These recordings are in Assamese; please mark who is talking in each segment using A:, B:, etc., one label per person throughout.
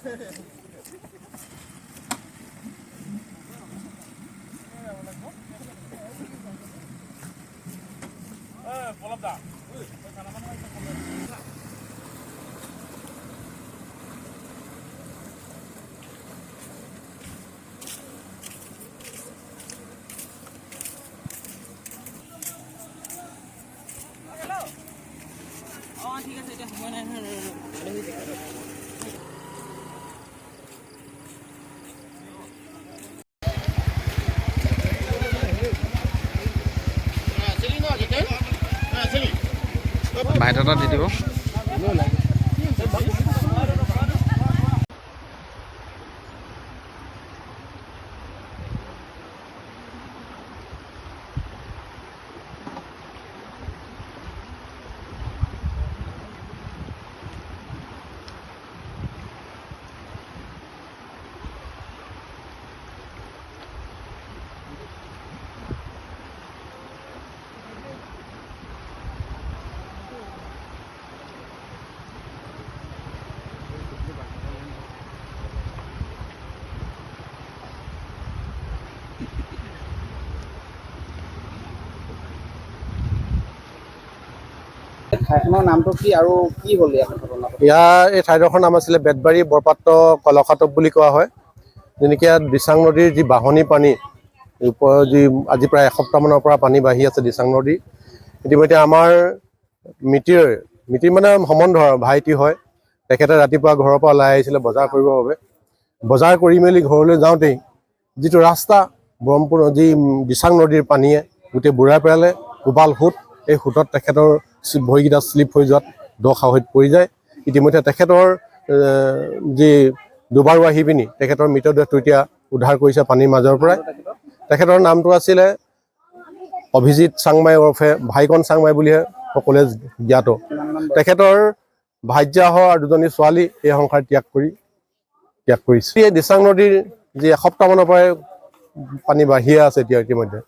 A: ঠিক আছে এটা সময় নাই
B: বায়'ডাটা দি দিব।
C: ঠাইখনৰ নামটো কি আৰু কি হ'ল ইয়াত ঘটনাটো?
D: এই ঠাইডোখৰ নাম আছিলে বেতবাৰী বৰপাত্ৰ কলখাটক বুলি কোৱা হয়। যেনেকৈ ইয়াত দিচাং নদীৰ যি বাঢ়নী পানী যি আজি প্ৰায় এসপ্তাহমানৰ পৰা পানী বাঢ়ি আছে দিচাং নদী। ইতিমধ্যে আমাৰ মিতিৰ মানে সম্বন্ধৰ ভাইটি হয়, তেখেতে ৰাতিপুৱা ঘৰৰ পৰা ওলাই আহিছিলে বজাৰ কৰিবৰ বাবে। বজাৰ কৰি মেলি ঘৰলৈ যাওঁতেই যিটো ৰাস্তা ব্ৰহ্মপুত্ৰ যি দিচাং নদীৰ পানীয়ে গোটেই বুঢ়াই পেলালে কোবাল সোঁত, এই সোঁতত তেখেতৰ ভৰিকেইটা শ্লিপ হৈ যোৱাত দ খাৱৈত পৰি যায়। ইতিমধ্যে তেখেতৰ যি দুবাৰু আহি পিনি তেখেতৰ মৃতদেহটো এতিয়া উদ্ধাৰ কৰিছে পানীৰ মাজৰ পৰাই। তেখেতৰ নামটো আছিলে অভিজিত চাংমাই ওৰফে ভাইকন চাংমাই বুলিহে সকলোৱে জ্ঞাত। তেখেতৰ ভাৰ্যাসহ আৰু দুজনী ছোৱালী এই সংসাৰ ত্যাগ কৰিছে। এই দিচাং নদীৰ যি এসপ্তাহমানৰ পৰাই পানী বাঢ়িয়ে আছে এতিয়া ইতিমধ্যে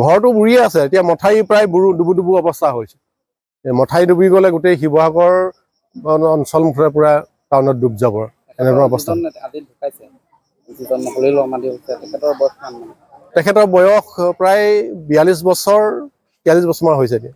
D: ঘৰটো বুৰিয়ে আছে। এতিয়া মথাউৰি প্ৰায় ডুবু অৱস্থা হৈছে। মথাউৰি ডুবি গ'লে গোটেই শিৱসাগৰ অঞ্চল মুঠতে পুৰা টাউনত ডুব যাব এনেধৰণৰ অৱস্থা। তেখেতৰ বয়স প্ৰায় 42 বছৰমান হৈছে এতিয়া।